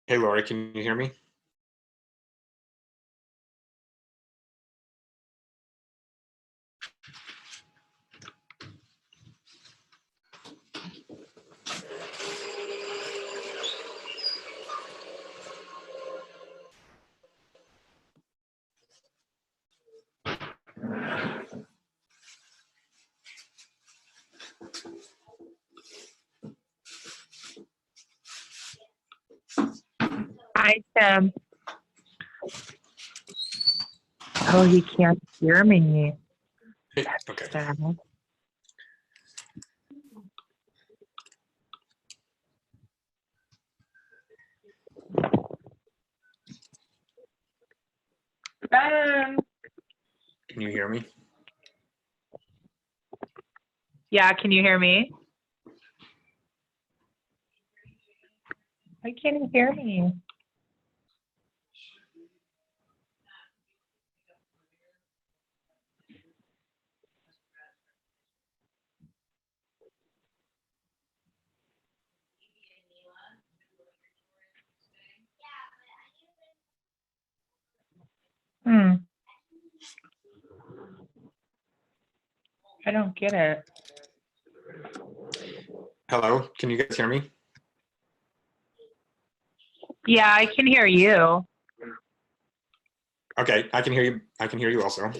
Hey, Lori, can you hear me? Hi, Tim. Oh, he can't hear me. Hey, okay. Sad. Ben. Can you hear me? Yeah, can you hear me? Why can't he hear me? Hmm. I don't get it. Hello, can you guys hear me? Yeah, I can hear you. Okay, I can hear you. I can hear you also.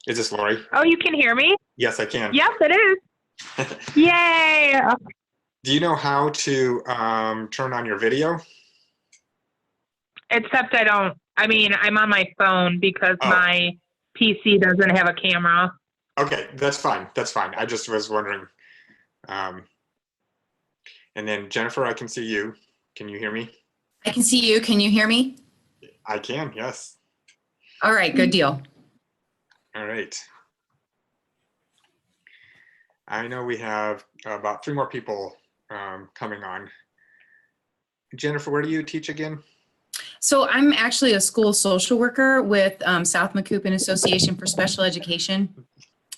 Is this Lori? Oh, you can hear me? Yes, I can. Yes, it is. Yay! Do you know how to turn on your video? Except I'm on my phone because Oh, my PC doesn't have a camera. okay, that's fine. That's fine. I just was wondering. Um, and then Jennifer, I can see you. Can you hear me? I can see you. Can you hear me? I can, yes. All right, good deal. All right. I know we have about 3 more people coming on. Jennifer, where do you teach again? So I'm actually a school social worker with South Macoupin Association for Special Education.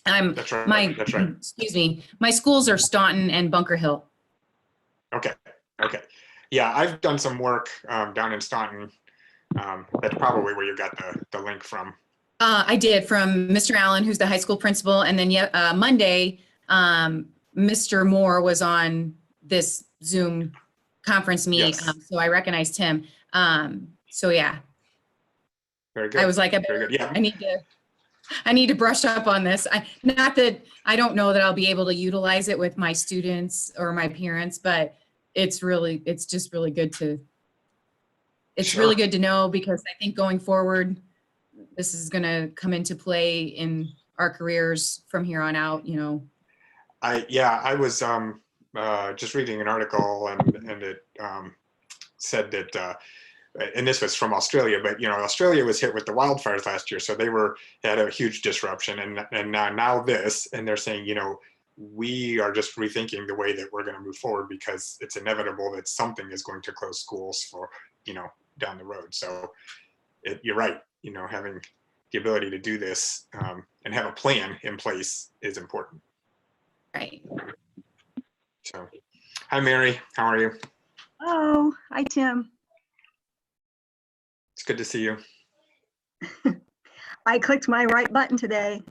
That's right. That's right. Excuse me, my schools are Staunton and Bunker Hill. Okay. Okay. Yeah, I've done some work down in Staunton. That's probably where you got the link from. I did, from Mr. Allen, who's the high school principal, and then Monday, Mr. Moore was on this Zoom conference meet, Yes. so I recognized him. So yeah, Very good. I was like, Very good. Yeah. I need to brush up on this. Not that I don't know that I'll be able to utilize it with my students or my parents, but it's just really good to, Sure. really good to know, because I think going forward, this is going to come into play in our careers from here on out, you know. I was just reading an article and it said that and this was from Australia, but Australia was hit with the wildfires last year, so they had a huge disruption, and now this, and they're saying, we are just rethinking the way that we're going to move forward, because it's inevitable that something is going to close schools for down the road. So you're right, having the ability to do this and have a plan in place is important. Right. So, hi Mary, how are you? Oh, hi Tim. It's good to see you. I clicked my right button today.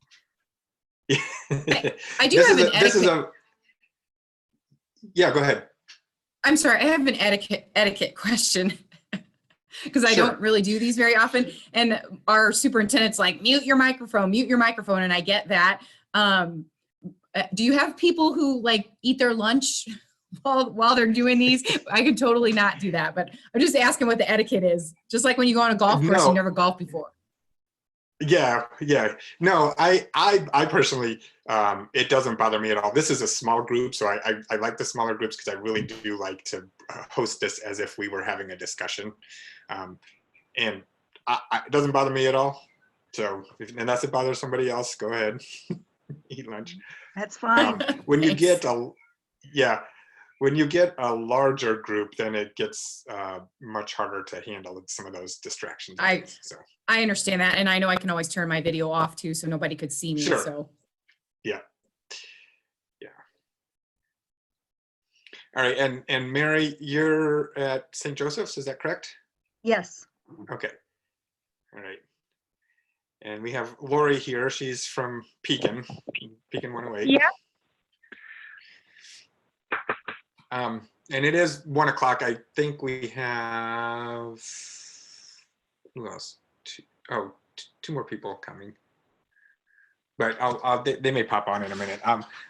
I do have an etiquette. Yeah, go ahead. I'm sorry, I have an etiquette question, because I Sure. don't really do these very often. And our superintendent's like, mute your microphone, and I get that. Do you have people who like eat their lunch while they're doing these? I could totally not do that, but I'm just asking what the etiquette is. Just like when you go on a golf course, No. you never golfed before. Yeah. No, I personally, it doesn't bother me at all. This is a small group, so I like the smaller groups, because I really do like to host this as if we were having a discussion, and it doesn't bother me at all. So, unless it bothers somebody else, go ahead, eat lunch. That's fine. When you Thanks. when you get a larger group, then it gets much harder to handle some of those distractions. So. I understand that, and I know I can always turn my video off too, so nobody could see me. Sure. So Yeah. All right, and Mary, you're at St. Joseph's, is that correct? Yes. Okay. All right. And we have Lori here. She's from Pekin 108. Yeah. And it is 1 o'clock. I think we have, who else? Two more people coming. But they may pop on in a minute.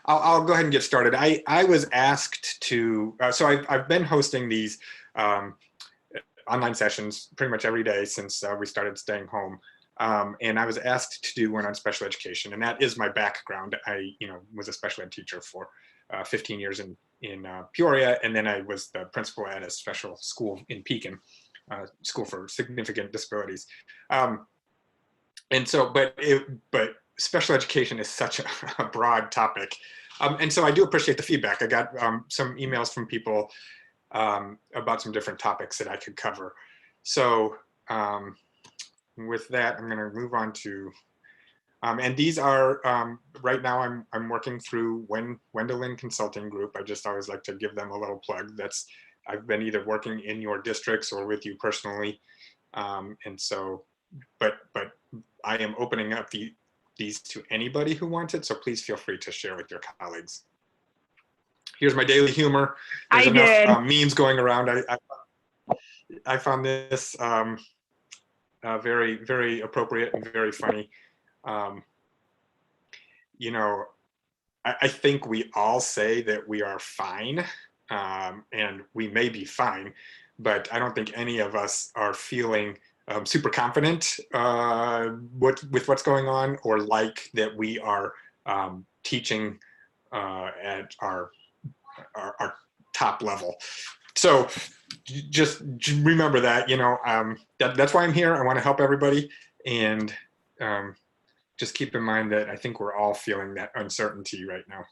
I'll go ahead and get started. I was asked to, so I've been hosting these online sessions pretty much every day since we started staying home. And I was asked to do one on special education, and that is my background. I, was a special ed teacher for 15 years in Peoria, and then I was the principal at a special school in Pekin, school for significant disabilities. And so, but special education is such a broad topic. And so I do appreciate the feedback. I got some emails from people about some different topics that I could cover. So with that, I'm gonna move on to, and these are, right now I'm working through Wendelin Consulting Group. I just always like to give them a little plug. I've been either working in your districts or with you personally. And so, but I am opening up these to anybody who wants it, so please feel free to share with your colleagues. Here's my daily humor. There's enough memes going around. I found this very, very appropriate and very funny. I think we all say that we are fine, and we may be fine, but I don't think any of us are feeling super confident with what's going on, or like that we are teaching at our top level. So just remember that, that's why I'm here. I want to help everybody, and just keep in mind that I think we're all feeling that uncertainty right now.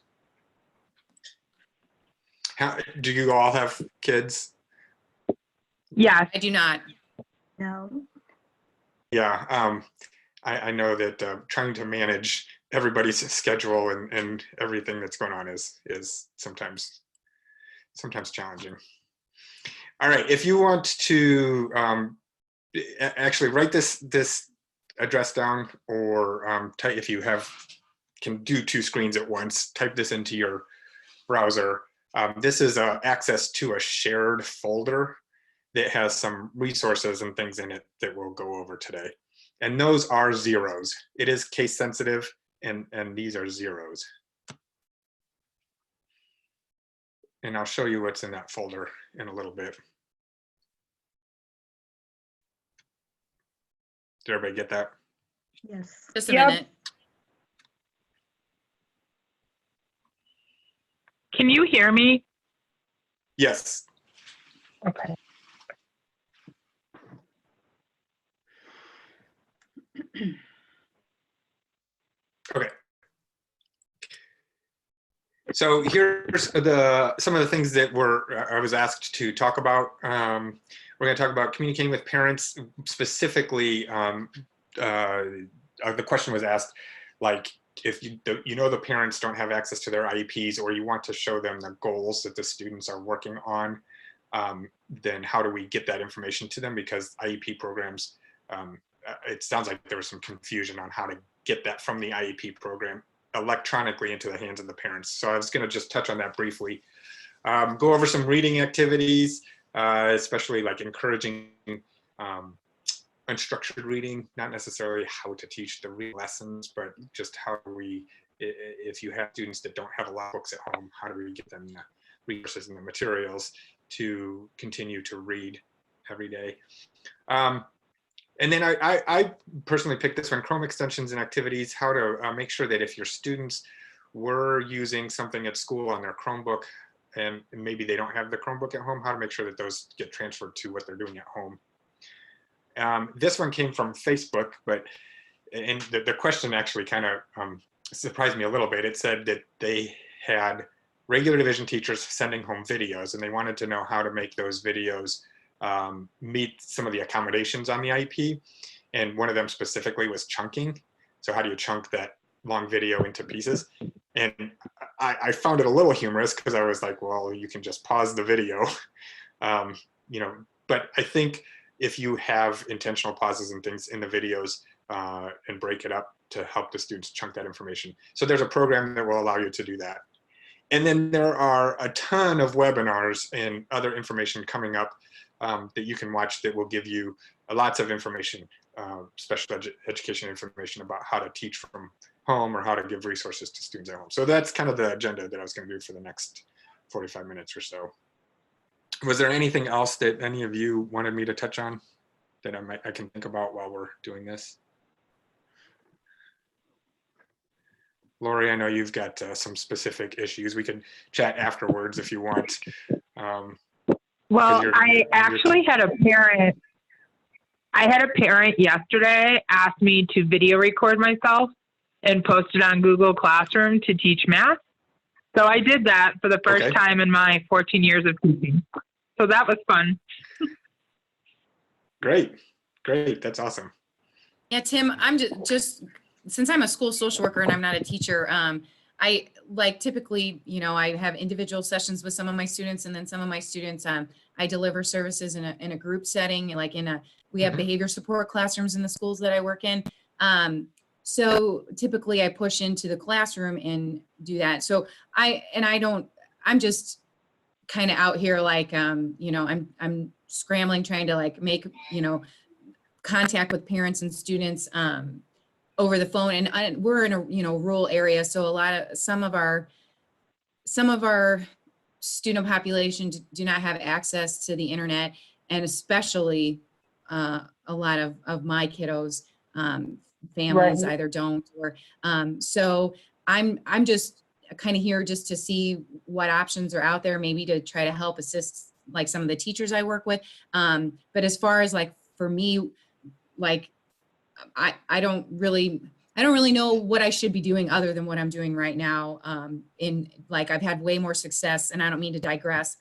Do you all have kids? Yes. I do not. No. Yeah, I know that trying to manage everybody's schedule and everything that's going on is sometimes challenging. All right, if you want to actually write this address down, or type, if you can do 2 screens at once, type this into your browser. This is access to a shared folder that has some resources and things in it that we'll go over today. And those are zeros. It is case sensitive, and these are zeros. And I'll show you what's in that folder in a little bit. Did everybody get that? Yes. Just a Yep. minute. Can you hear me? Yes. Okay. Okay. So here's some of the things that I was asked to talk about. We're going to talk about communicating with parents. Specifically, the question was asked, like, if the parents don't have access to their IEPs, or you want to show them the goals that the students are working on, then how do we get that information to them? Because IEP programs, it sounds like there was some confusion on how to get that from the IEP program electronically into the hands of the parents. So I was going to just touch on that briefly. Go over some reading activities, especially like encouraging unstructured reading, not necessarily how to teach the real lessons, but just how we, if you have students that don't have a lot of books at home, how do we get them the resources and the materials to continue to read every day. And then I personally picked this one, Chrome extensions and activities, how to make sure that if your students were using something at school on their Chromebook, and maybe they don't have the Chromebook at home, how to make sure that those get transferred to what they're doing at home. This one came from Facebook, and the question actually kind of surprised me a little bit. It said that they had regular division teachers sending home videos, and they wanted to know how to make those videos meet some of the accommodations on the IEP. And one of them specifically was chunking. So how do you chunk that long video into pieces? And I found it a little humorous because I was like, well, you can just pause the video, you know, but I think if you have intentional pauses and things in the videos and break it up to help the students chunk that information. So there's a program that will allow you to do that. And then there are a ton of webinars and other information coming up that you can watch that will give you lots of information, special education information about how to teach from home or how to give resources to students at home. So that's kind of the agenda that I was going to do for the next 45 minutes or so. Was there anything else that any of you wanted me to touch on that I can think about while we're doing this? Lori, I know you've got some specific issues. We can chat afterwards if you want. Well, you're- I you're- actually had a parent. I had a parent yesterday ask me to video record myself and post it on Google Classroom to teach math. So I did that for the first Okay. time in my 14 years of teaching. So that was fun. Great, great, that's awesome. Yeah, Tim, I'm just since I'm a school social worker and I'm not a teacher, I like typically, you know, I have individual sessions with some of my students, and then some of my students, I deliver services in a group setting, like we have Mhm. behavior support classrooms in the schools that I work in. So typically I push into the classroom and do that. So I'm just kind of out here like, you know, I'm scrambling, trying to like make, you know, contact with parents and students over the phone. And we're in a, you know, rural area. So some of our student population do not have access to the internet, and especially a lot of my kiddos, families Right. either don't or, so I'm just kind of here just to see what options are out there, maybe to try to help assist like some of the teachers I work with. But as far as like, for me, like, I don't really know what I should be doing other than what I'm doing right now. I've had way more success, and I don't mean to digress,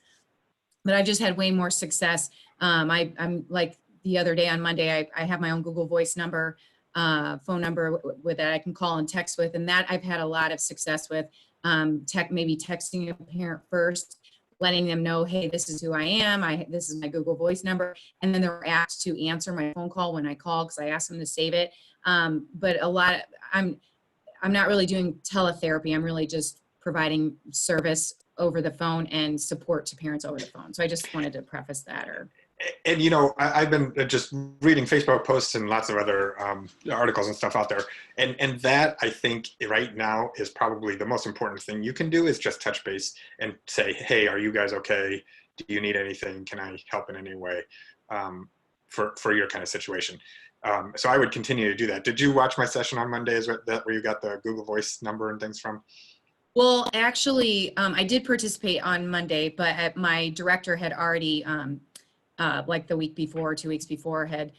but I've just had way more success. I'm like the other day on Monday, I have my own Google Voice number, phone number with that I can call and text with, and that I've had a lot of success with. Maybe texting a parent first, letting them know, hey, this is who I am. This is my Google Voice number. And then they're asked to answer my phone call when I call, because I asked them to save it. But I'm not really doing teletherapy. I'm really just providing service over the phone and support to parents over the phone. So I just wanted to preface that. And you know, I've been just reading Facebook posts and lots of other articles and stuff out there, and that I think right now is probably the most important thing you can do, is just touch base and say, hey, are you guys okay? Do you need anything? Can I help in any way for your kind of situation? So I would continue to do that. Did you watch my session on Monday? Is that where you got the Google Voice number and things from? Well, actually, I did participate on Monday, but my director had already, like the week before, 2 weeks before, had,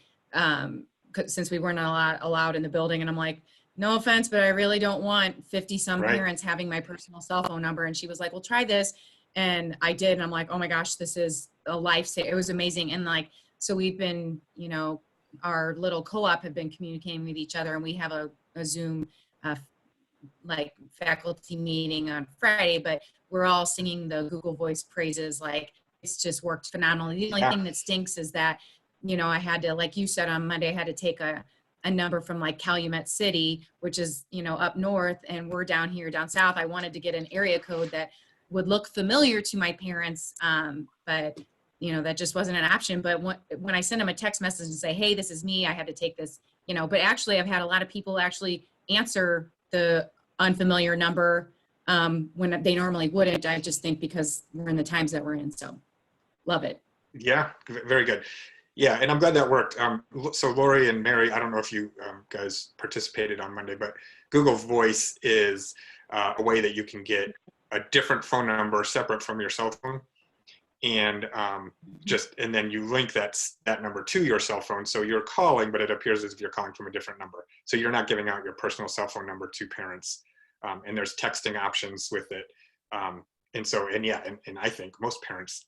since we weren't allowed in the building, and I'm like, no offense, but I really don't want 50 some Right. parents having my personal cell phone number. And she was like, well, try this. And I did. And I'm like, oh my gosh, this is a lifesaver. It was amazing. And like, so we've been, you know, our little co-op have been communicating with each other, and we have a Zoom, like faculty meeting on Friday, but we're all singing the Google Voice praises. Like, it's just worked phenomenally. The only thing that stinks is that, you know, I had to, like you said on Monday, I had to take a number from like Calumet City, which is, you know, up north, and we're down here down south. I wanted to get an area code that would look familiar to my parents, but you know, that just wasn't an option. But when I send them a text message and say, hey, this is me, I had to take this, you know, but actually I've had a lot of people actually answer the unfamiliar number when they normally wouldn't. I just think because we're in the times that we're in. So love it. Yeah, very good. Yeah, and I'm glad that worked. So Lori and Mary, I don't know if you guys participated on Monday, but Google Voice is a way that you can get a different phone number separate from your cell phone, and and then you link that number to your cell phone. So you're calling, but it appears as if you're calling from a different number. So you're not giving out your personal cell phone number to parents. And there's texting options with it. And I think most parents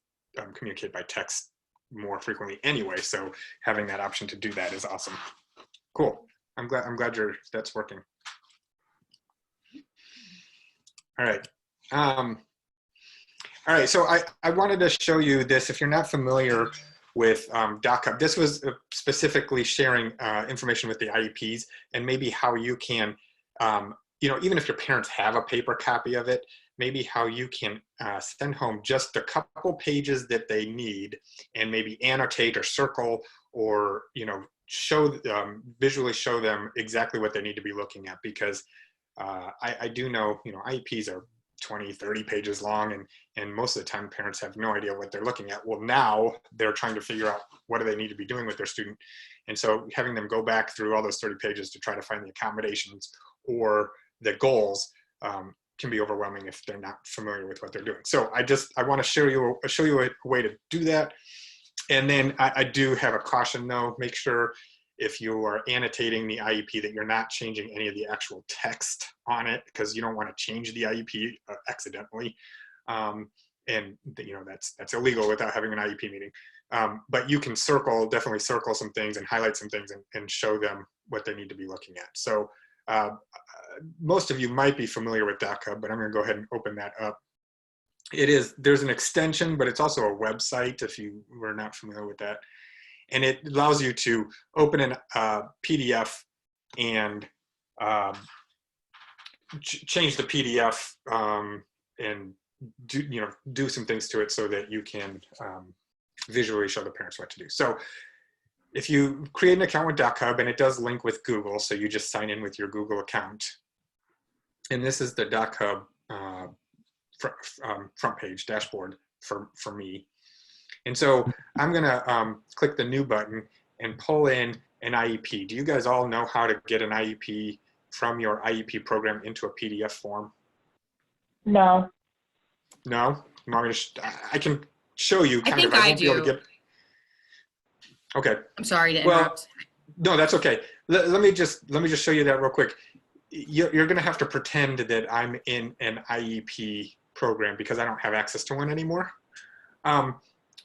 communicate by text more frequently anyway. So having that option to do that is awesome. Cool. I'm glad that's working. All right. Um, all right, so I wanted to show you this. If you're not familiar with DocHub, this was specifically sharing information with the IEPs and maybe how you can, even if your parents have a paper copy of it, maybe how you can send home just a couple pages that they need and maybe annotate or circle or, show visually show them exactly what they need to be looking at, because I do know, IEPs are 20, 30 pages long, and most of the time parents have no idea what they're looking at. Well, now they're trying to figure out what do they need to be doing with their student. And so having them go back through all those 30 pages to try to find the accommodations or the goals can be overwhelming if they're not familiar with what they're doing. So I want to show you a way to do that. And then I do have a caution though. Make sure if you are annotating the IEP that you're not changing any of the actual text on it, because you don't want to change the IEP accidentally. And that's illegal without having an IEP meeting. But you can definitely circle some things and highlight some things and show them what they need to be looking at. So most of you might be familiar with DocHub, but I'm going to go ahead and open that up. There's an extension, but it's also a website if you were not familiar with that. And it allows you to open a PDF and change the PDF and do some things to it so that you can visually show the parents what to do. So if you create an account with DocHub, and it does link with Google, so you just sign in with your Google account. And this is the DocHub front page dashboard for me. And so I'm gonna click the new button and pull in an IEP. Do you guys all know how to get an IEP from your IEP program into a PDF form? No. No? I can show you kind of. I won't be able to do. get. Okay. I'm sorry to Well, interrupt. no, that's okay. Let me just show you that real quick. You're gonna have to pretend that I'm in an IEP program because I don't have access to one anymore.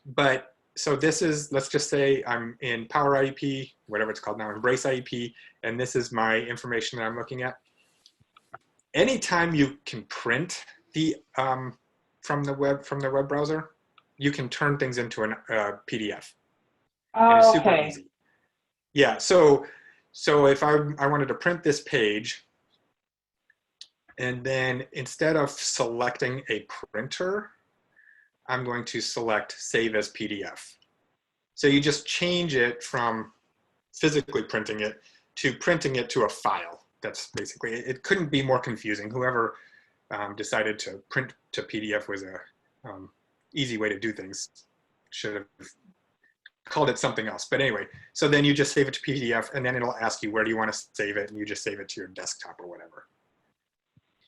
But so this is, let's just say I'm in Power IEP, whatever it's called now, Embrace IEP, and this is my information that I'm looking at. Anytime you can print the from the web browser, you can turn things into a PDF. And it's super easy. Yeah. So if I wanted to print this page, and then instead of selecting a printer, I'm going to select Save as PDF. So you just change it from physically printing it to printing it to a file. That's basically, it couldn't be more confusing. Whoever decided to print to PDF was a easy way to do things. Should have called it something else. But anyway, so then you just save it to PDF, and then it'll ask you where do you want to save it, and you just save it to your desktop or whatever.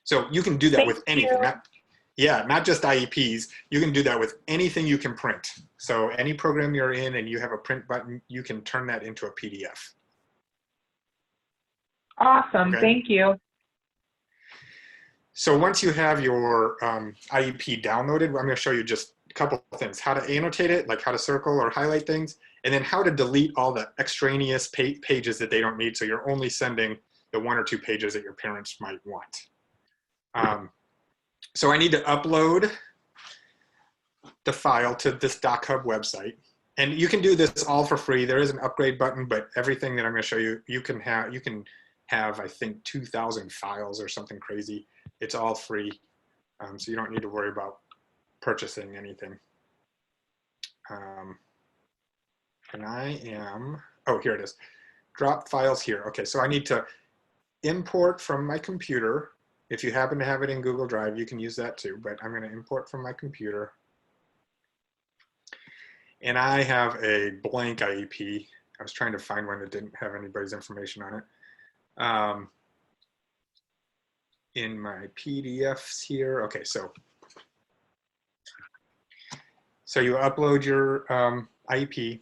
So you can do that with anything. Not just IEPs. You can do that with anything you can print. So any program you're in and you have a print button, you can turn that into a PDF. Awesome. Okay. Thank you. So once you have your IEP downloaded, I'm going to show you just a couple of things: how to annotate it, like how to circle or highlight things, and then how to delete all the extraneous pages that they don't need. So you're only sending the 1 or 2 pages that your parents might want. So I need to upload the file to this DocHub website, and you can do this all for free. There is an upgrade button, but everything that I'm going to show you, you can have I think 2,000 files or something crazy. It's all free, so you don't need to worry about purchasing anything. And here it is. Drop files here. Okay, so I need to import from my computer. If you happen to have it in Google Drive, you can use that too, but I'm going to import from my computer. And I have a blank IEP. I was trying to find one that didn't have anybody's information on it. In my PDFs here. Okay, so you upload your IEP.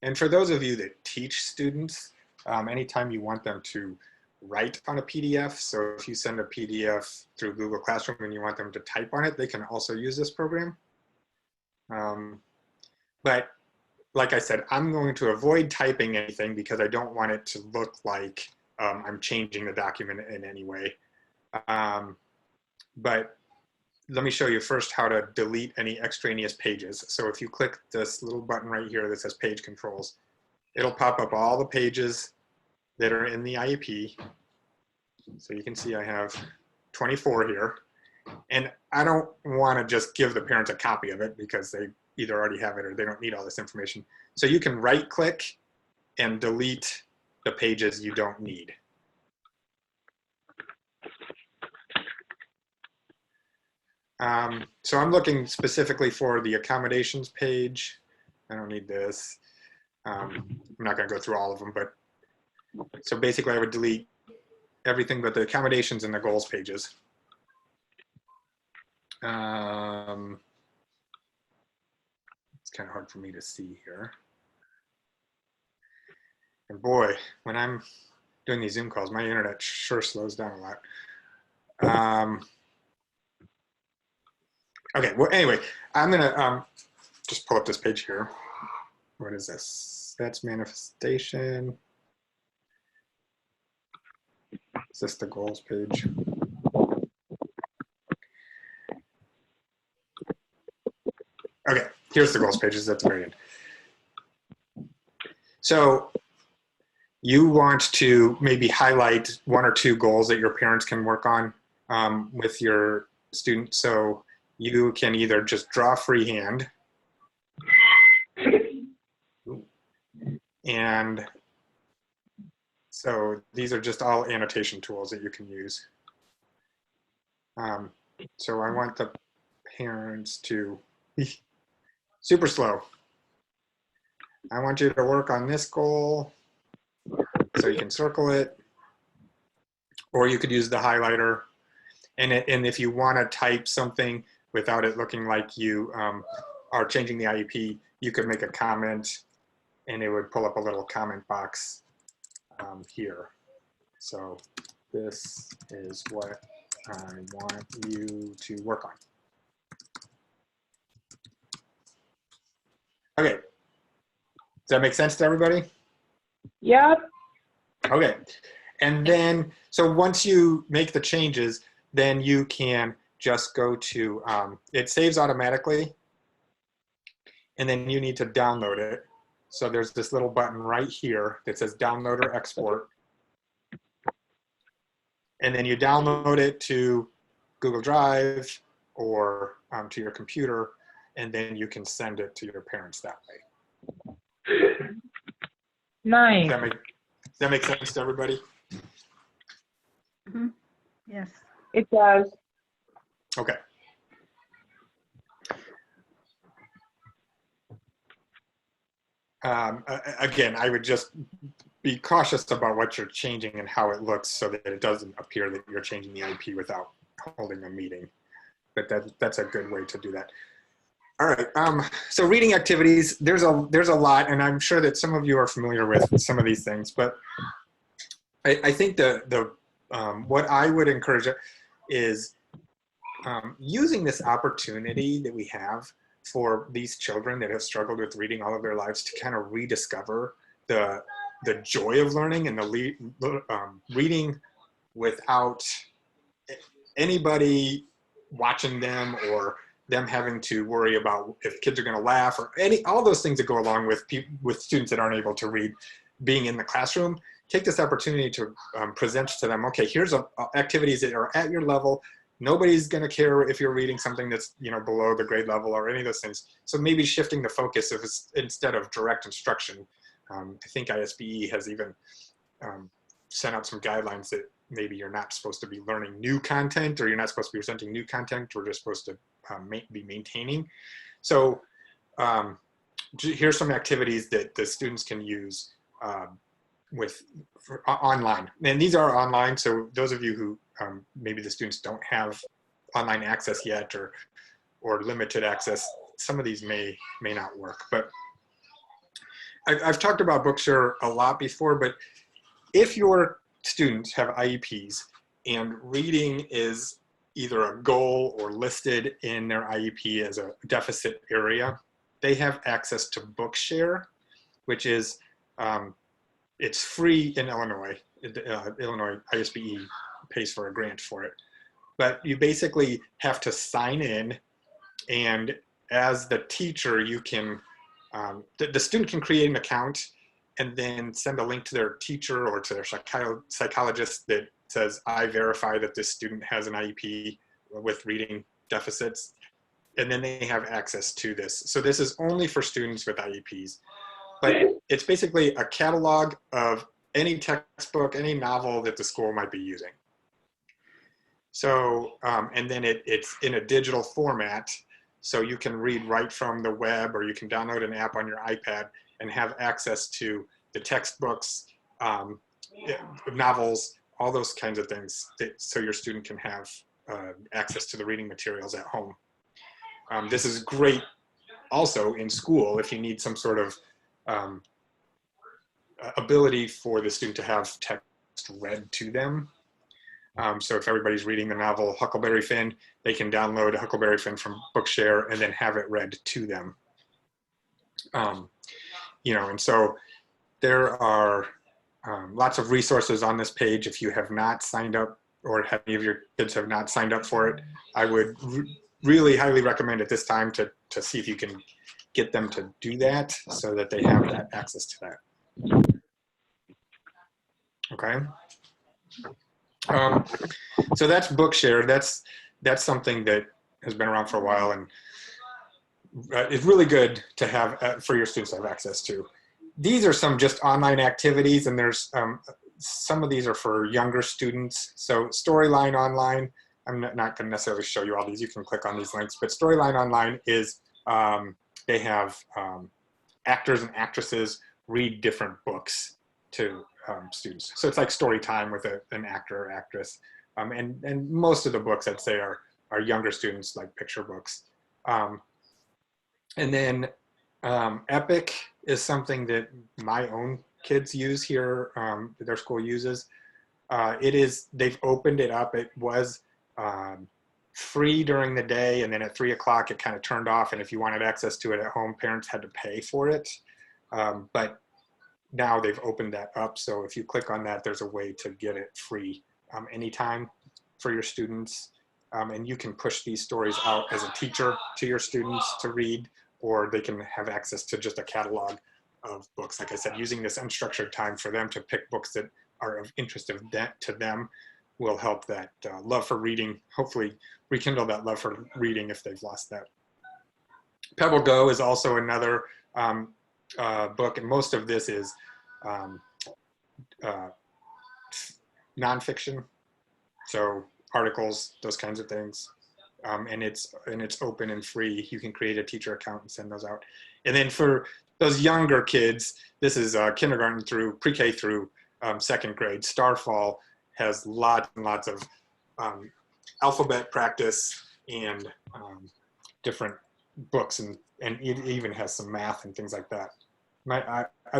And for those of you that teach students, anytime you want them to write on a PDF. So if you send a PDF through Google Classroom and you want them to type on it, they can also use this program. But like I said, I'm going to avoid typing anything because I don't want it to look like I'm changing the document in any way. But let me show you first how to delete any extraneous pages. So if you click this little button right here that says page controls, it'll pop up all the pages that are in the IEP. So you can see I have 24 here. And I don't want to just give the parents a copy of it because they either already have it or they don't need all this information. So you can right click and delete the pages you don't need. So I'm looking specifically for the accommodations page. I don't need this. I'm not going to go through all of them, but so basically I would delete everything but the accommodations and the goals pages. It's kind of hard for me to see here. And boy, when I'm doing these Zoom calls, my internet sure slows down a lot. Okay, well, anyway, I'm gonna just pull up this page here. What is this? That's manifestation. Is this the goals page? Okay, here's the goals pages at the very end. So you want to maybe highlight one or two goals that your parents can work on with your student. So you can either just draw freehand and so these are just all annotation tools that you can use. So I want the parents to be super slow. I want you to work on this goal. So you can circle it, or you could use the highlighter. And if you want to type something without it looking like you are changing the IEP, you could make a comment and it would pull up a little comment box here. So this is what I want you to work on. Okay, does that make sense to everybody? Yep. Okay, and then, so once you make the changes, then you can just go to, it saves automatically, and then you need to download it. So there's this little button right here that says download or export. And then you download it to Google Drive or to your computer, and then you can send it to your parents that way. Nice. Does that make sense to everybody? Mhm. Yes. It does. Okay. Again, I would just be cautious about what you're changing and how it looks so that it doesn't appear that you're changing the IP without holding a meeting. But that's a good way to do that. All right, so reading activities, there's a lot, and I'm sure that some of you are familiar with some of these things, but I think what I would encourage is using this opportunity that we have for these children that have struggled with reading all of their lives to kind of rediscover the joy of learning and the reading without anybody watching them or them having to worry about if kids are going to laugh or all those things that go along with students that aren't able to read being in the classroom. Take this opportunity to present to them, okay, here's activities that are at your level. Nobody's going to care if you're reading something that's below the grade level or any of those things. So maybe shifting the focus instead of direct instruction. I think ISBE has even sent out some guidelines that maybe you're not supposed to be learning new content or you're not supposed to be presenting new content. We're just supposed to be maintaining. So here's some activities that the students can use online. And these are online, so those of you who maybe the students don't have online access yet or limited access, some of these may not work. But I've talked about Bookshare a lot before, but if your students have IEPs and reading is either a goal or listed in their IEP as a deficit area, they have access to Bookshare, which is, it's free in Illinois. Illinois ISBE pays for a grant for it. But you basically have to sign in, and as the teacher, you can, the student can create an account and then send a link to their teacher or to their psychologist that says, I verify that this student has an IEP with reading deficits. And then they have access to this. So this is only for students with IEPs. But it's basically a catalog of any textbook, any novel that the school might be using. So, and then it's in a digital format. So you can read right from the web, or you can download an app on your iPad and have access to the textbooks, novels, all those kinds of things, so your student can have access to the reading materials at home. This is great also in school if you need some sort of ability for the student to have text read to them. So if everybody's reading the novel Huckleberry Finn, they can download Huckleberry Finn from Bookshare and then have it read to them. You know, and so there are lots of resources on this page. If you have not signed up, or any of your kids have not signed up for it, I would really highly recommend at this time to see if you can get them to do that so that they have that access to that. Okay. So that's Bookshare. That's something that has been around for a while, and it's really good to have for your students to have access to. These are some just online activities, and there's some of these are for younger students. So Storyline Online, I'm not going to necessarily show you all these. You can click on these links, but Storyline Online is, they have actors and actresses read different books to students. So it's like story time with an actor or actress. And most of the books, I'd say, are younger students, like picture books. And then Epic is something that my own kids use here, their school uses. They've opened it up. It was free during the day, and then at 3 o'clock it kind of turned off, and if you wanted access to it at home, parents had to pay for it. But now they've opened that up, so if you click on that, there's a way to get it free anytime for your students. And you can push these stories out as a teacher to your students to read, or they can have access to just a catalog of books. Like I said, using this unstructured time for them to pick books that are of interest to them will help that love for reading, hopefully rekindle that love for reading if they've lost that. Pebble Go is also another book, and most of this is nonfiction, so articles, those kinds of things. And it's open and free. You can create a teacher account and send those out. And then for those younger kids, this is kindergarten through pre-K through second grade. Starfall has lots and lots of alphabet practice and different books, and it even has some math and things like that.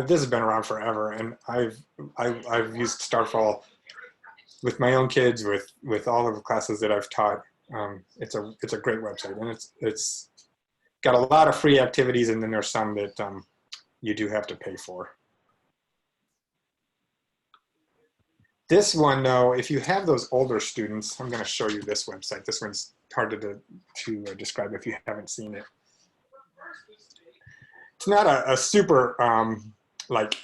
This has been around forever, and I've used Starfall with my own kids, with all of the classes that I've taught. It's a great website, and it's got a lot of free activities, and then there's some that you do have to pay for. This one, though, if you have those older students, I'm going to show you this website. This one's hard to describe if you haven't seen it. It's not a super like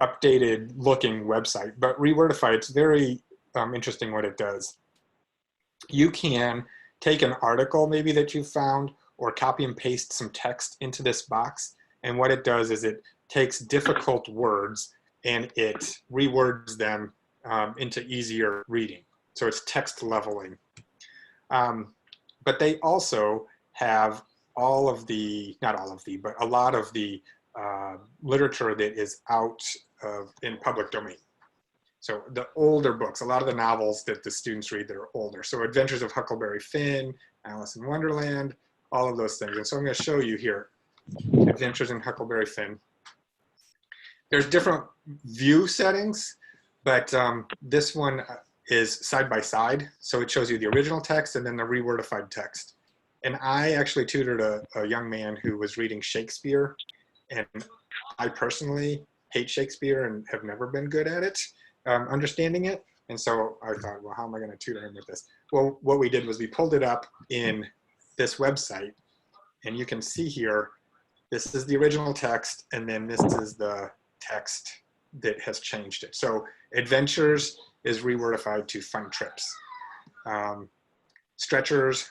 updated looking website, but Rewordify, it's very interesting what it does. You can take an article maybe that you found, or copy and paste some text into this box, and what it does is it takes difficult words and it rewords them into easier reading. So it's text leveling. But they also have all of the, not all of the, but a lot of the literature that is out in public domain. So the older books, a lot of the novels that the students read that are older. So Adventures of Huckleberry Finn, Alice in Wonderland, all of those things. And so I'm going to show you here, Adventures in Huckleberry Finn. There's different view settings. But this one is side by side. So it shows you the original text and then the rewordified text. And I actually tutored a young man who was reading Shakespeare. And I personally hate Shakespeare and have never been good at it, understanding it. And so I thought, well, how am I going to tutor him with this? Well, what we did was we pulled it up in this website. And you can see here, this is the original text, and then this is the text that has changed it. So adventures is rewordified to fun trips. Stretchers,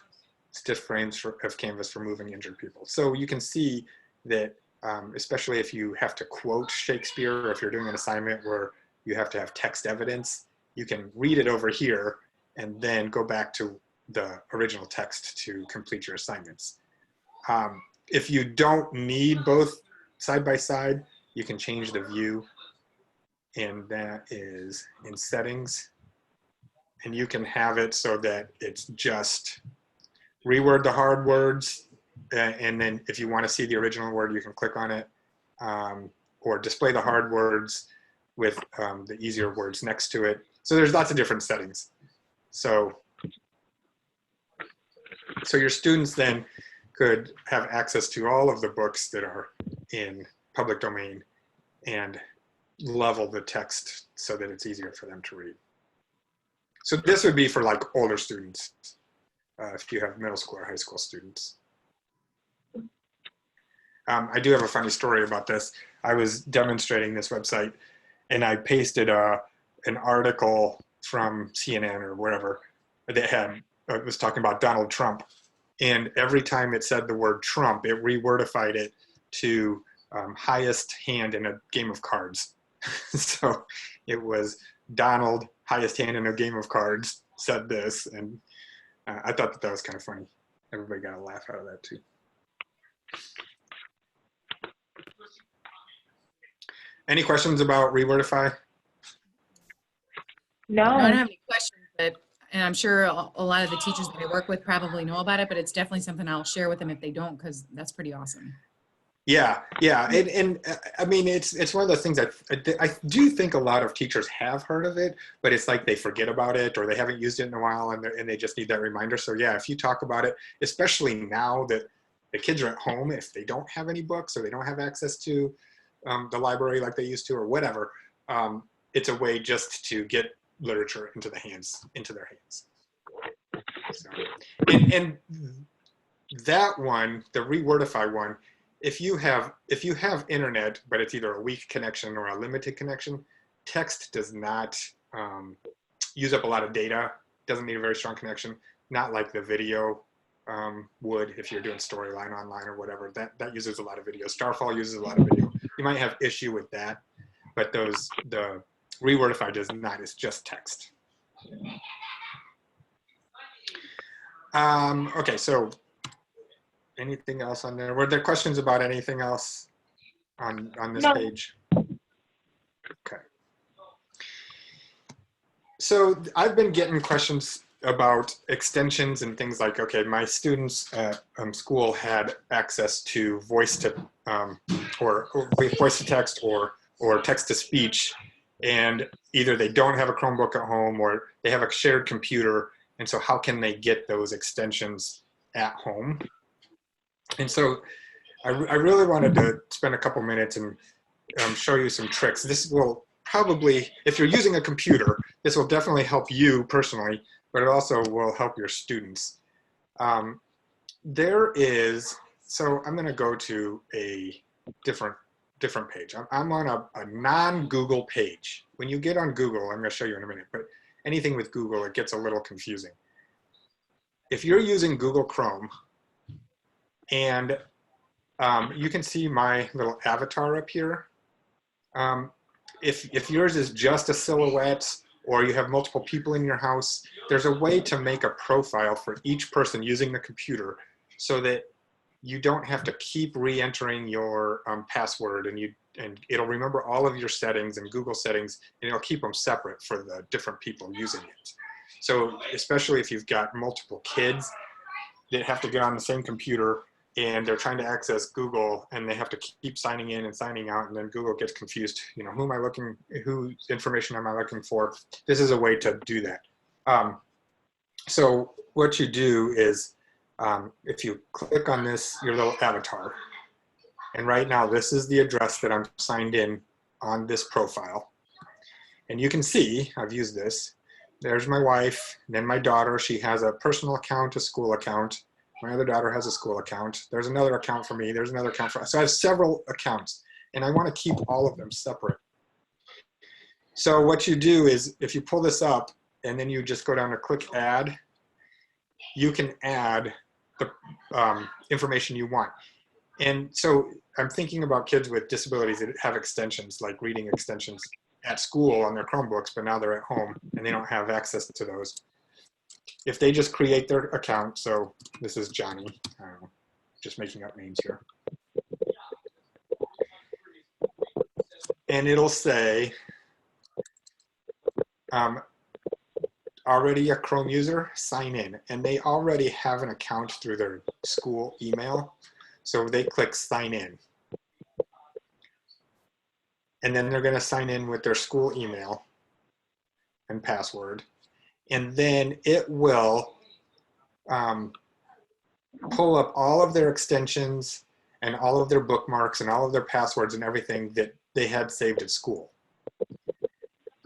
stiff frames of canvas for moving injured people. So you can see that, especially if you have to quote Shakespeare, or if you're doing an assignment where you have to have text evidence, you can read it over here and then go back to the original text to complete your assignments. If you don't need both side by side, you can change the view, and that is in settings. And you can have it so that it's just reword the hard words, and then if you want to see the original word, you can click on it, or display the hard words with the easier words next to it. So there's lots of different settings. So your students then could have access to all of the books that are in public domain and level the text so that it's easier for them to read. So this would be for like older students, if you have middle school or high school students. I do have a funny story about this. I was demonstrating this website and I pasted an article from CNN or wherever that had, it was talking about Donald Trump. And every time it said the word Trump, it rewordified it to highest hand in a game of cards. So it was Donald, highest hand in a game of cards, said this. And I thought that was kind of funny. Everybody got a laugh out of that too. Any questions about Rewordify? No. I don't have any questions, but and I'm sure a lot of the teachers that I work with probably know about it, but it's definitely something I'll share with them if they don't, because that's pretty awesome. Yeah, yeah, and I mean, it's one of those things that I do think a lot of teachers have heard of it, but it's like they forget about it or they haven't used it in a while, and they just need that reminder. So yeah, if you talk about it, especially now that the kids are at home, if they don't have any books or they don't have access to the library like they used to or whatever, it's a way just to get literature into their hands. So, and that one, the Rewordify one, if you have internet, but it's either a weak connection or a limited connection, text does not use up a lot of data, doesn't need a very strong connection, not like the video would if you're doing Storyline online or whatever. That uses a lot of video. Starfall uses a lot of video. You might have issue with that, but the Rewordify does not, it's just text. Okay, so anything else on there? Were there questions about anything else on this page? Okay. So I've been getting questions about extensions and things like, okay, my students at school had access to voice to text or text to speech, and either they don't have a Chromebook at home or they have a shared computer, and so how can they get those extensions at home? And so I really wanted to spend a couple minutes and show you some tricks. This will probably, if you're using a computer, this will definitely help you personally, but it also will help your students. There is, so I'm gonna go to a different page. I'm on a non-Google page. When you get on Google, I'm gonna show you in a minute, but anything with Google, it gets a little confusing. If you're using Google Chrome, and you can see my little avatar up here. If yours is just a silhouette or you have multiple people in your house, there's a way to make a profile for each person using the computer so that you don't have to keep re-entering your password, and it'll remember all of your settings and Google settings, and it'll keep them separate for the different people using it. So especially if you've got multiple kids that have to get on the same computer and they're trying to access Google, and they have to keep signing in and signing out, and then Google gets confused. You know, whose information am I looking for? This is a way to do that. So what you do is, if you click on this, your little avatar, and right now this is the address that I'm signed in on this profile. And you can see, I've used this, there's my wife, then my daughter, she has a personal account, a school account. My other daughter has a school account. There's another account for me. There's another account for us. So I have several accounts, and I want to keep all of them separate. So what you do is, if you pull this up and then you just go down to click add, you can add the information you want. And so I'm thinking about kids with disabilities that have extensions, like reading extensions at school on their Chromebooks, but now they're at home and they don't have access to those. If they just create their account, so this is Johnny, I don't know, just making up names here. And it'll say, already a Chrome user, sign in. And they already have an account through their school email. So they click sign in. And then they're gonna sign in with their school email and password. And then it will pull up all of their extensions and all of their bookmarks and all of their passwords and everything that they had saved at school.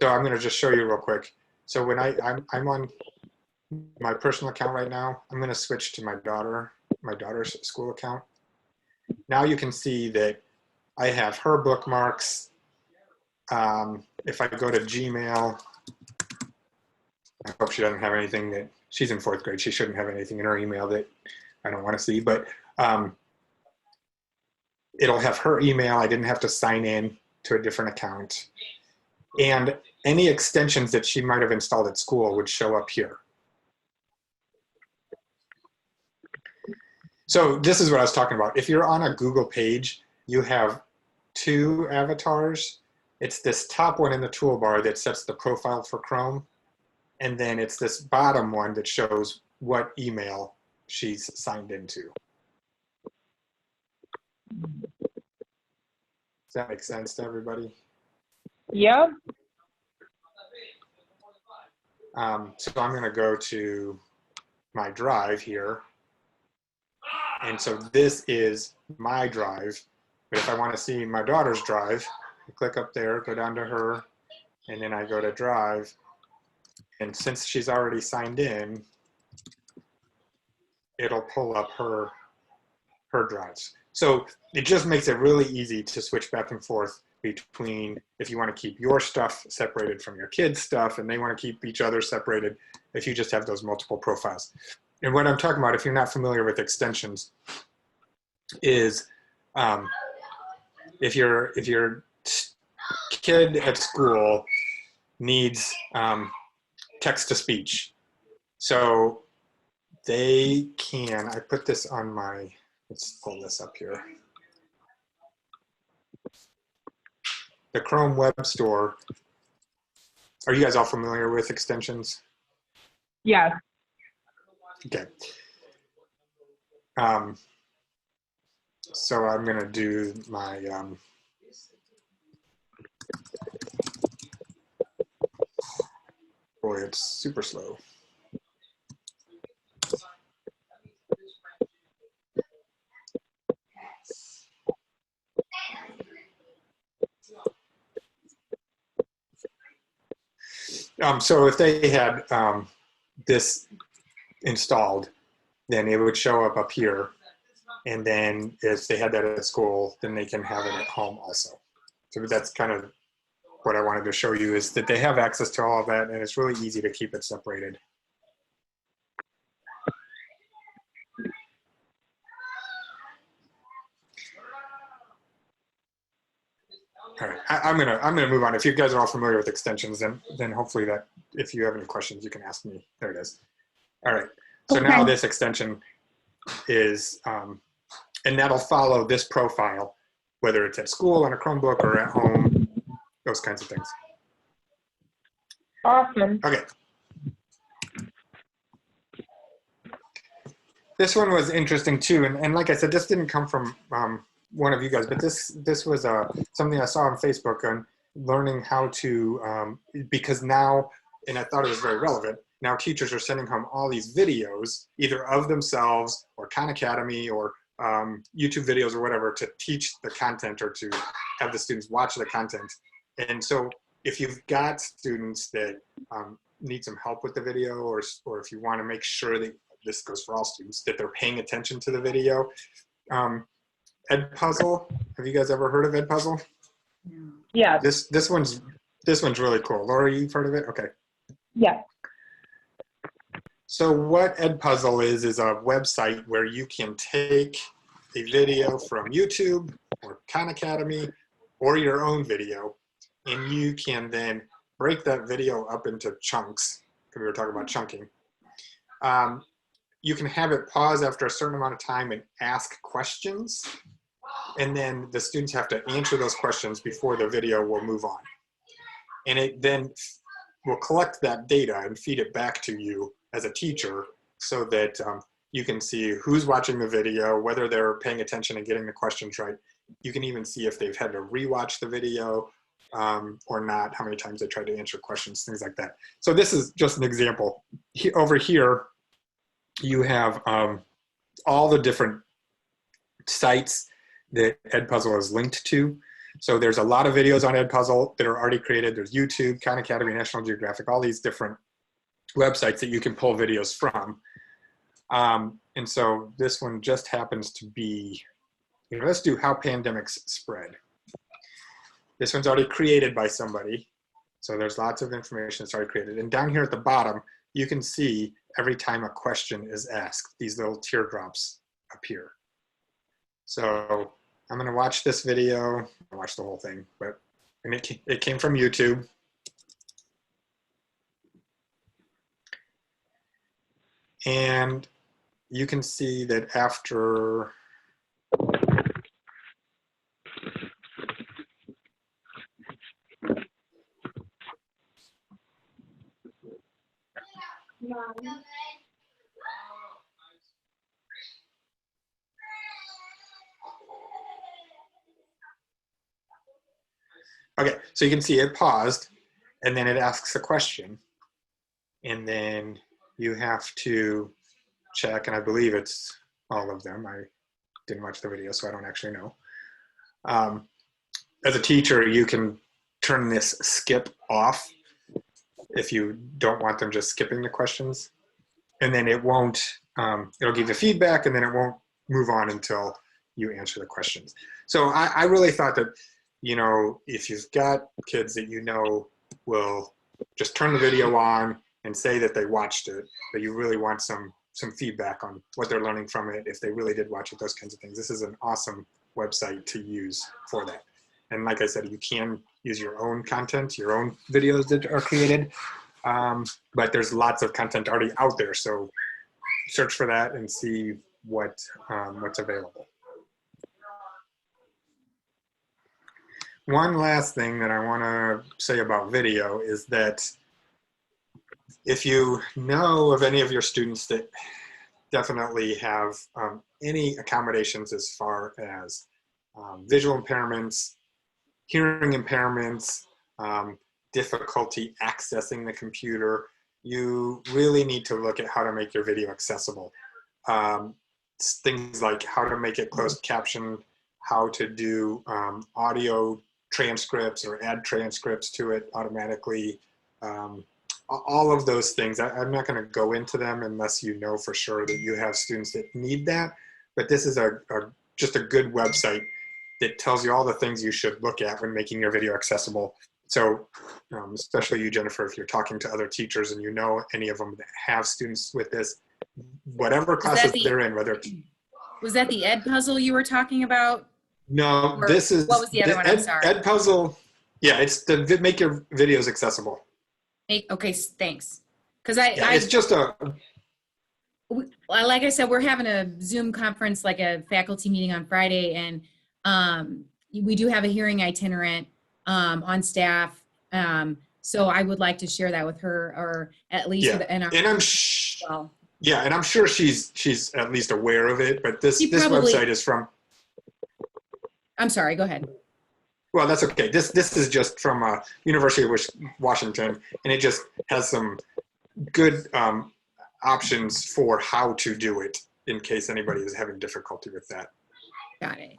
So I'm going to just show you real quick. So when I'm on my personal account right now, I'm going to switch to my daughter's school account. Now you can see that I have her bookmarks. If I go to Gmail, I hope she doesn't have anything that, she's in 4th grade, she shouldn't have anything in her email that I don't want to see, but it'll have her email. I didn't have to sign in to a different account. And any extensions that she might have installed at school would show up here. So this is what I was talking about. If you're on a Google page, you have 2 avatars. It's this top one in the toolbar that sets the profile for Chrome. And then it's this bottom one that shows what email she's signed into. Does that make sense to everybody? Yep. So I'm going to go to my drive here. And so this is my drive. But if I want to see my daughter's drive, I click up there, go down to her, and then I go to drive. And since she's already signed in, it'll pull up her drives. So it just makes it really easy to switch back and forth between, if you want to keep your stuff separated from your kids' stuff and they want to keep each other separated, if you just have those multiple profiles. And what I'm talking about, if you're not familiar with extensions, is if your kid at school needs text to speech, so they can, I put this on my, let's pull this up here. The Chrome Web Store. Are you guys all familiar with extensions? Yes. Okay. So I'm going to do my boy, it's super slow. So if they had this installed, then it would show up here. And then if they had that at school, then they can have it at home also. So that's kind of what I wanted to show you, is that they have access to all of that, and it's really easy to keep it separated. All right, I'm gonna move on. If you guys are all familiar with extensions, then hopefully that, if you have any questions, you can ask me. There it is. All right, so Okay. now this extension is, and that'll follow this profile, whether it's at school on a Chromebook or at home, those kinds of things. Awesome. Okay. This one was interesting too, and like I said, this didn't come from one of you guys, but this was something I saw on Facebook on learning how to because now, and I thought it was very relevant. Now teachers are sending home all these videos, either of themselves or Khan Academy or YouTube videos or whatever, to teach the content or to have the students watch the content. And so if you've got students that need some help with the video, or if you want to make sure that, this goes for all students, that they're paying attention to the video. Edpuzzle, have you guys ever heard of Edpuzzle? No. Yeah. This one's really cool. Laura, you've heard of it? Okay. Yeah. So what Edpuzzle is a website where you can take a video from YouTube or Khan Academy or your own video, and you can then break that video up into chunks, because we were talking about chunking. You can have it pause after a certain amount of time and ask questions, and then the students have to answer those questions before the video will move on. And it then will collect that data and feed it back to you as a teacher, so that you can see who's watching the video, whether they're paying attention and getting the questions right. You can even see if they've had to rewatch the video or not, how many times they tried to answer questions, things like that. So this is just an example. Over here, you have all the different sites that Edpuzzle is linked to. So there's a lot of videos on Edpuzzle that are already created. There's YouTube, Khan Academy, National Geographic, all these different websites that you can pull videos from. And so this one just happens to be, let's do how pandemics spread. This one's already created by somebody. So there's lots of information that's already created. And down here at the bottom, you can see every time a question is asked, these little teardrops appear. So I'm gonna watch this video, I'll watch the whole thing, and it came from YouTube. And you can see that after okay, so you can see it paused, and then it asks a question, and then you have to check, and I believe it's all of them. I didn't watch the video, so I don't actually know. As a teacher, you can turn this skip off if you don't want them just skipping the questions, and then it won't, it'll give you feedback, and then it won't move on until you answer the questions. So I really thought that, you know, if you've got kids that you know will just turn the video on and say that they watched it, but you really want some feedback on what they're learning from it, if they really did watch it, those kinds of things. This is an awesome website to use for that. And like I said, you can use your own content, your own videos that are created, but there's lots of content already out there. So search for that and see what's available. One last thing that I want to say about video is that if you know of any of your students that definitely have any accommodations as far as visual impairments, hearing impairments, difficulty accessing the computer, you really need to look at how to make your video accessible. Things like how to make it closed caption, how to do audio transcripts or add transcripts to it automatically. All of those things. I'm not going to go into them unless you know for sure that you have students that need that. But this is just a good website that tells you all the things you should look at when making your video accessible. So especially you, Jennifer, if you're talking to other teachers and you know any of them that have students with this, whatever classes they're in, whether it's... Was that the Edpuzzle you were talking about? No, Or this is... what was the other one? I'm sorry. Edpuzzle, yeah, it's to make your videos accessible. Okay, thanks. Because it's just a... Like I said, we're having a Zoom conference, like a faculty meeting on Friday, and we do have a hearing itinerant on staff. So I would like to share that with her, or at least with, and I'm Yeah, and I'm sure she's at least aware of it, but this She probably- website is from, I'm sorry, go ahead. well, that's okay. This is just from University of Washington, and it just has some good options for how to do it in case anybody is having difficulty with that. Got it.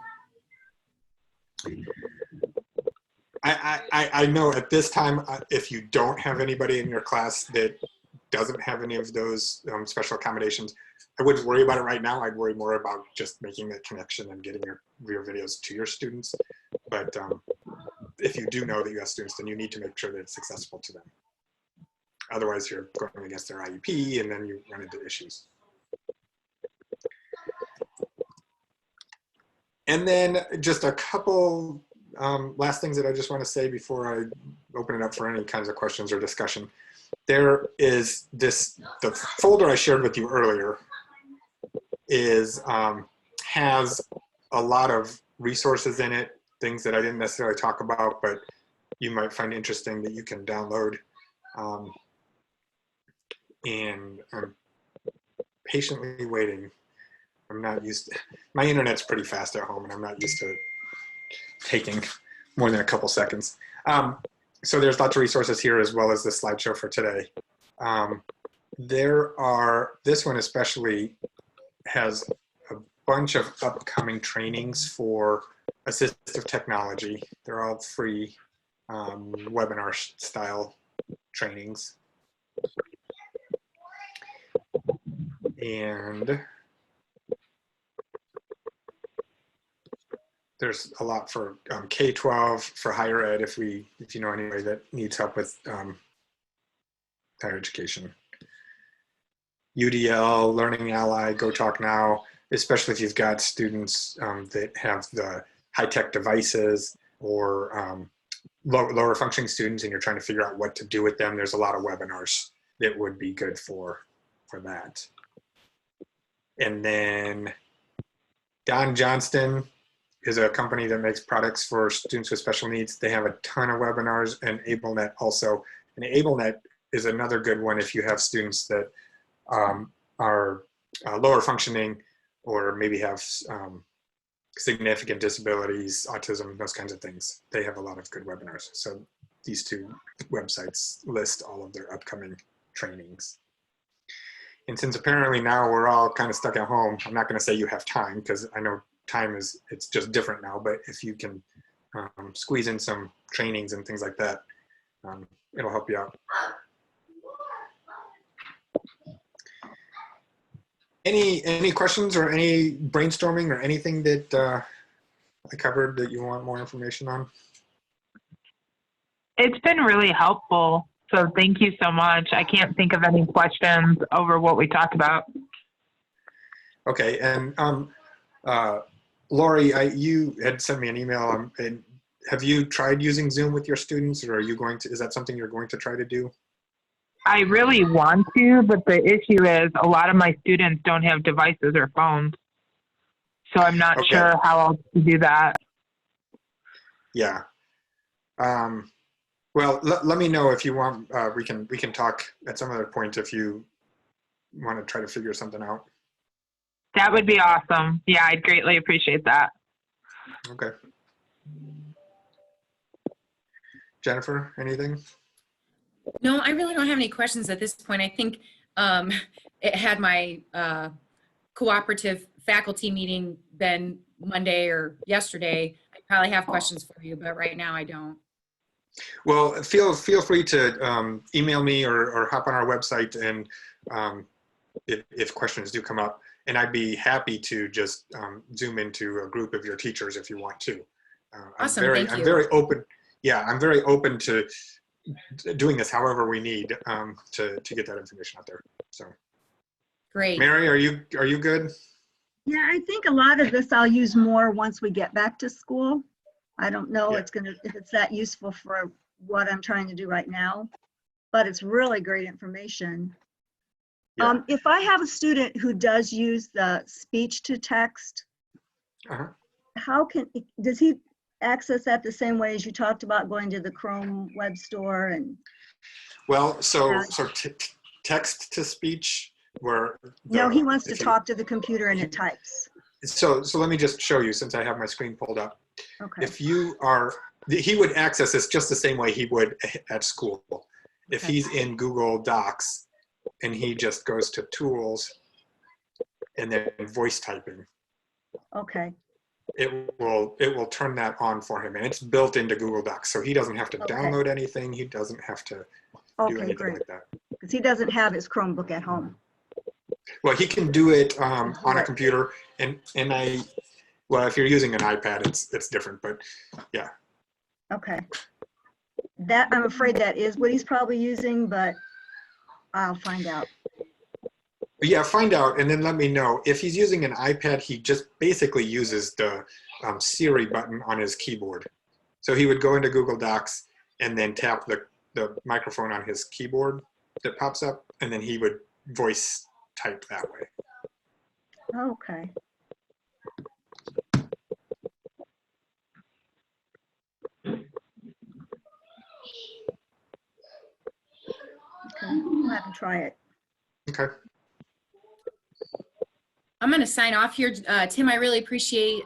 I know at this time, if you don't have anybody in your class that doesn't have any of those special accommodations, I wouldn't worry about it right now. I'd worry more about just making the connection and getting your videos to your students. But if you do know that you have students, then you need to make sure that it's accessible to them. Otherwise, you're going against their IEP, and then you run into issues. And then just a couple last things that I just want to say before I open it up for any kinds of questions or discussion. There is the folder I shared with you earlier has a lot of resources in it, things that I didn't necessarily talk about, but you might find interesting that you can download. And I'm patiently waiting. I'm not used to, my internet's pretty fast at home, and I'm not used to it taking more than a couple seconds. So there's lots of resources here, as well as the slideshow for today. This one especially has a bunch of upcoming trainings for assistive technology. They're all free webinar style trainings. And there's a lot for K-12, for higher ed, if you know anybody that needs help with higher education. UDL, Learning Ally, Go Talk Now, especially if you've got students that have the high-tech devices or lower functioning students and you're trying to figure out what to do with them. There's a lot of webinars that would be good for that. And then Don Johnston is a company that makes products for students with special needs. They have a ton of webinars, and AbleNet also. And AbleNet is another good one if you have students that are lower functioning or maybe have significant disabilities, autism, those kinds of things. They have a lot of good webinars. So these two websites list all of their upcoming trainings. And since apparently now we're all kind of stuck at home, I'm not going to say you have time, because I know time it's just different now, but if you can squeeze in some trainings and things like that, it'll help you out. Any questions or any brainstorming or anything that I covered that you want more information on? It's been really helpful. So thank you so much. I can't think of any questions over what we talked about. Okay, and Lori, you had sent me an email. And have you tried using Zoom with your students, or are you going to? Is that something you're going to try to do? I really want to, but the issue is a lot of my students don't have devices or phones. So I'm not sure how else to do that. Yeah. Well, let me know if you want. We can talk at some other point if you want to try to figure something out. That would be awesome. Yeah, I'd greatly appreciate that. Okay. Jennifer, anything? No, I really don't have any questions at this point. I think it had my cooperative faculty meeting been Monday or yesterday, I probably have questions for you, but right now I don't. Well, feel free to email me or hop on our website, and if questions do come up, and I'd be happy to just zoom into a group of your teachers if you want to. Awesome, I'm very open. Yeah, I'm very open to doing this however we need to get that information out there. So, Great. Mary, are you good? Yeah, I think a lot of this I'll use more once we get back to school. I don't know Yeah. if it's that useful for what I'm trying to do right now, but it's really great information. Yeah. If I have a student who does use the speech to text, does he access that the same way as you talked about going to the Chrome web store? And Well, so text to speech where No, he wants to if talk to the computer and it types. So let me just show you since I have my screen pulled up. Okay, If you are, he would access this just the same way he would at school. If Okay. he's in Google Docs and he just goes to Tools and then voice typing, okay, it will turn that on for him, and it's built into Google Docs, so he doesn't have to Okay. download anything. He doesn't have to do okay, anything great. like that. Because he doesn't have his Chromebook at home. Well, he can do it on a Right. computer, and well, if you're using an iPad, it's different, but yeah. Okay. That, I'm afraid that is what he's probably using, but I'll find out. Yeah, find out and then let me know. If he's using an iPad, he just basically uses the Siri button on his keyboard. So he would go into Google Docs and then tap the microphone on his keyboard that pops up, and then he would voice type that way. Okay. Okay, I'll have to try it. Okay. I'm going to sign off here. Tim, I really appreciate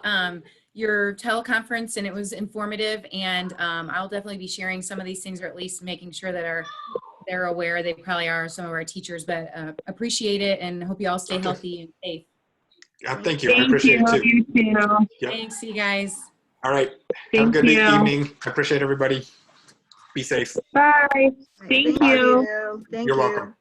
your teleconference, and it was informative, and I'll definitely be sharing some of these things, or at least making sure that they're aware. They probably are, some of our teachers, but appreciate it, and hope you all stay Okay. healthy and safe. Thank you. I Thank appreciate you. it too. You too. Yep. Thanks, you guys. All right. Have a Thank good you. evening. I appreciate everybody. Be safe. Bye. Right, Thank you. you. Thank You're you. welcome.